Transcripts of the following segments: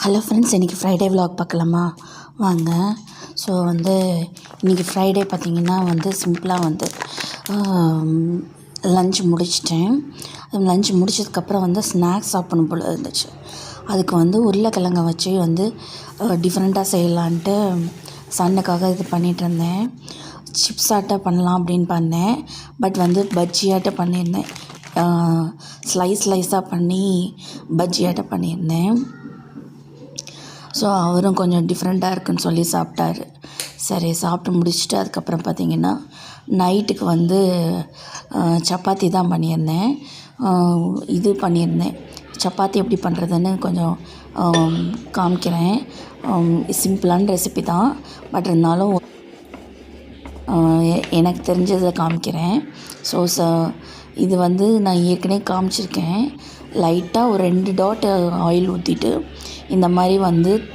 Hello friends, இன்றைக்கி Friday vlog பார்க்கலாமா? வாங்க. ஸோ இன்றைக்கி ஃப்ரைடே பார்த்திங்கன்னா சிம்பிளாக லன்ச் முடிச்சிட்டேன். லன்ச் முடிச்சதுக்கப்புறம் ஸ்நாக்ஸ் சாப்பிடணும் போல் இருந்துச்சு. அதுக்கு உருளைக்கிழங்க வச்சு டிஃப்ரெண்ட்டாக செய்யலான்ட்டு சன்னுக்காக இது பண்ணிகிட்ருந்தேன். சிப்ஸ் ஆட்டம் பண்ணலாம் அப்படின்னு பண்ணேன். பட் பஜ்ஜியாட்டம் பண்ணியிருந்தேன். ஸ்லைஸாக பண்ணி பஜ்ஜியாட்டம் பண்ணியிருந்தேன். ஸோ அவரும் கொஞ்சம் டிஃப்ரெண்ட்டாக இருக்குதுன்னு சொல்லி சாப்பிட்டாரு. சரி, சாப்பிட்டு முடிச்சுட்டு அதுக்கப்புறம் பார்த்திங்கன்னா நைட்டுக்கு சப்பாத்தி தான் பண்ணியிருந்தேன். இது பண்ணியிருந்தேன். சப்பாத்தி எப்படி பண்ணுறதுன்னு கொஞ்சம் காமிக்கிறேன். சிம்பிளான ரெசிபி தான், பட் இருந்தாலும் எனக்கு தெரிஞ்சதை காமிக்கிறேன். ஸோ இது நான் ஏற்கனவே காமிச்சிருக்கேன். லைட்டாக ஒரு 2 டாட் ஆயில் ஊற்றிட்டு இந்த மாதிரி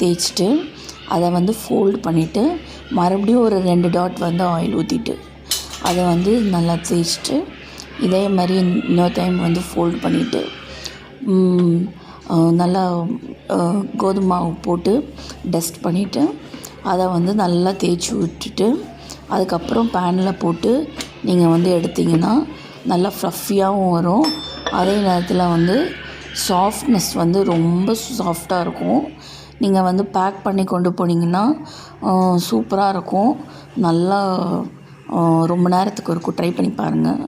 தேய்ச்சிட்டு அதை ஃபோல்டு பண்ணிவிட்டு மறுபடியும் ஒரு 2 டாட் ஆயில் ஊற்றிட்டு அதை நல்லா தேய்ச்சிட்டு இதே மாதிரி இன்னொரு டைம் ஃபோல்டு பண்ணிவிட்டு நல்லா கோதுமை மாவு போட்டு டஸ்ட் பண்ணிவிட்டு அதை நல்லா தேய்ச்சி விட்டுட்டு அதுக்கப்புறம் பேனில் போட்டு நீங்கள் எடுத்திங்கன்னா நல்லா ஃப்ளஃபியாகவும் வரும். அதே நேரத்தில் சாஃப்ட்னஸ் ரொம்ப சாஃப்டாக இருக்கும். நீங்கள் பேக் பண்ணி கொண்டு போனீங்கன்னா சூப்பராக இருக்கும். நல்லா ரொம்ப நேரத்துக்கு ட்ரை பண்ணி பாருங்கள்.